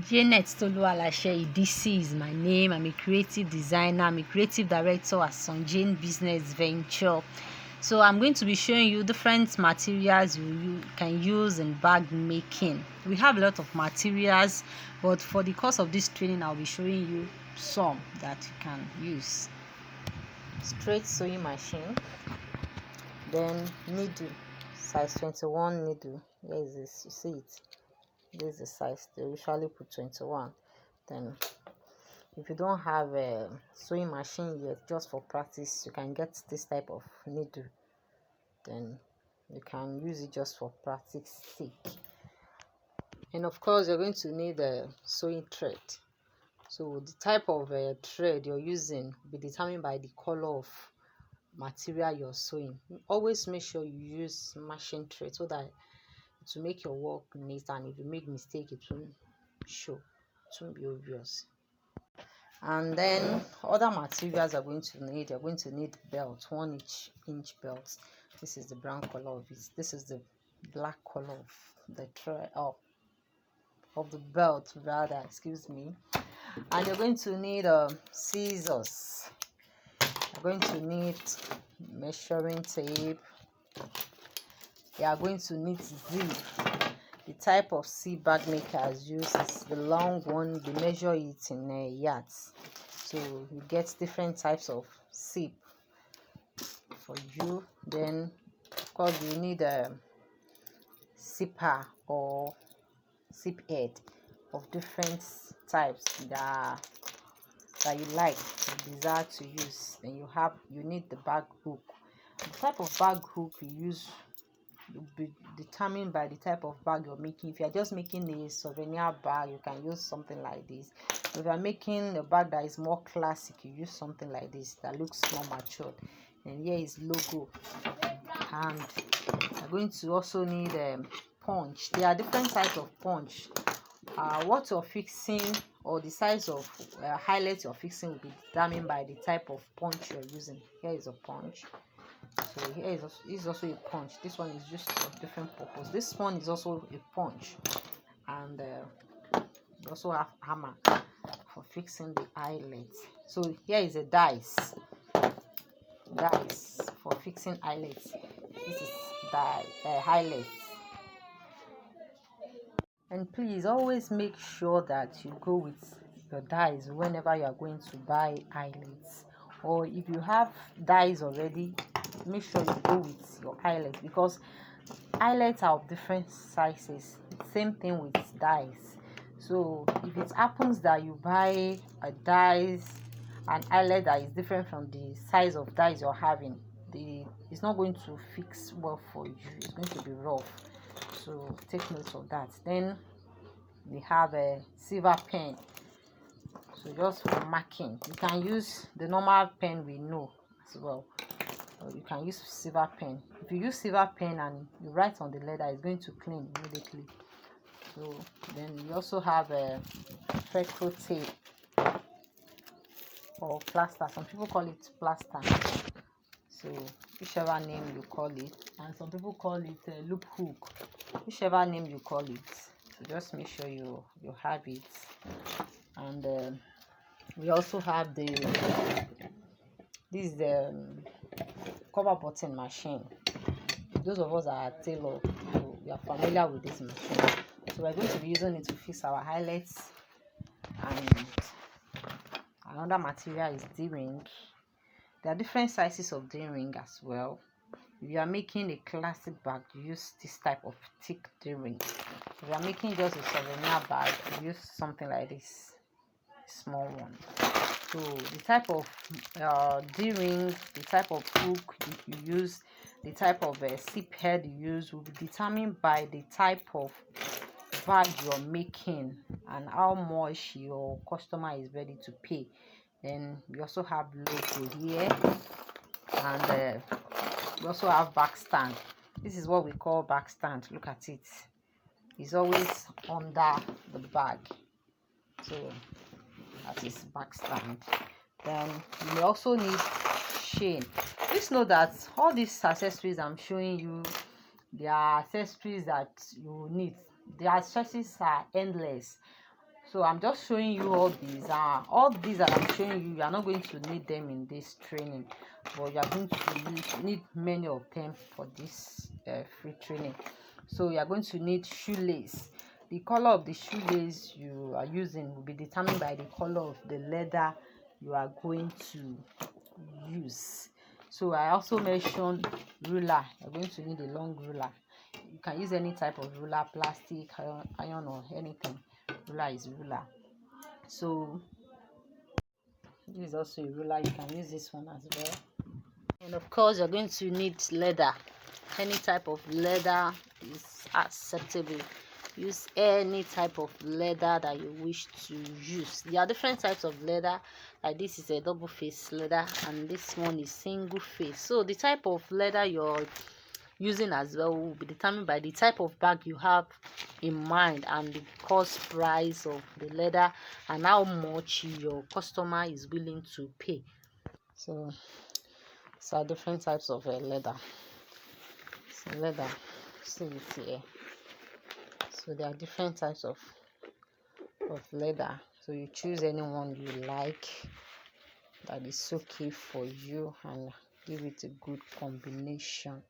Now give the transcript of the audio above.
Janet Tolualashe, this is my name. I'm a creative designer. I'm a creative director at SUNJAN Business Venture. So I'm going to be showing you different materials you can use in bag making. We have a lot of materials, but for the course of this training, I'll be showing you some that you can use. Straight sewing machine, then needle, size 21 needle. Where is this? You see it? This is the size. They usually put 21. Then if you don't have a sewing machine yet, just for practice, you can get this type of needle. Then you can use it just for practice sake. And of course, you're going to need a sewing thread. So the type of thread you're using will be determined by the color of material you're sewing. Always make sure you use machine thread so that to make your work neat, and if you make mistake, it won't show, it won't be obvious. And then other materials you're going to need belt, 1 inch belt. This is the brown color of it. This is the black color of the thread of the belt rather, excuse me. And you're going to need scissors. You're going to need measuring tape. You are going to need zip. The type of zip bag makers use is the long one. They measure it in yards. So you get different types of zip for you. Then of course you need a zipper or zip head of different types that you like, you desire to use. Then you need the bag hook. The type of bag hook you use will be determined by the type of bag you're making. If you're just making a souvenir bag, you can use something like this. If you're making a bag that is more classic, you use something like this that looks more matured. And here is logo. And you're going to also need punch. There are different types of punch. What you're fixing or the size of highlight you're fixing will be determined by the type of punch you're using. Here is a punch. So here is also a punch. This one is just for different purpose. This one is also a punch, and we also have hammer for fixing the eyelets. So here is a dice for fixing eyelets. This is the highlights. And please always make sure that you go with your dies whenever you are going to buy eyelets, or if you have dies already, make sure you go with your eyelets, because eyelets are of different sizes. Same thing with dies. So if it happens that you buy a dies an eyelet that is different from the size of dies you're having, it's not going to fix well for you. It's going to be rough. So take note of that. Then we have a silver pen. So just for marking, you can use the normal pen we know as well, or you can use silver pen. If you use silver pen and you write on the leather, it's going to clean immediately. So then we also have a Velcro tape or plaster. Some people call it plaster, so whichever name you call it, and some people call it a loop hook. Whichever name you call it, so just make sure you have it. And we also have this is the cover button machine. Those of us that are tailor, we are familiar with this machine. So we're going to be using it to fix our highlights. And another material is D-ring. There are different sizes of D-ring as well. If you are making a classic bag, you use this type of thick D-ring. If you are making just a souvenir bag, you use something like this small one. So the type of D-ring, the type of hook you use, the type of zip head you use will be determined by the type of bag you're making and how much your customer is ready to pay. Then we also have logo here, and we also have back stand. This is what we call back stand. Look at it. It's always under the bag. So that is back stand. Then you also need chain. Please know that all these accessories I'm showing you, they are accessories that you need. The accessories are endless. So I'm just showing you all these. All these that I'm showing you, you are not going to need them in this training, but you are going to need many of them for this free training. So you are going to need shoelace. The color of the shoelace you are using will be determined by the color of the leather you are going to use. So I also mentioned ruler. You're going to need a long ruler. You can use any type of ruler, plastic, iron, or anything. Ruler is ruler. So this is also a ruler. You can use this one as well. And of course, you're going to need leather. Any type of leather is acceptable. Use any type of leather that you wish to use. There are different types of leather. Like this is a double face leather, and this one is single face. So the type of leather you're using as well will be determined by the type of bag you have in mind, and the cost price of the leather, and how much your customer is willing to pay. So different types of leather. So leather, see it here. So there are different types of leather. So you choose any one you like that is okay for you and give it a good combination.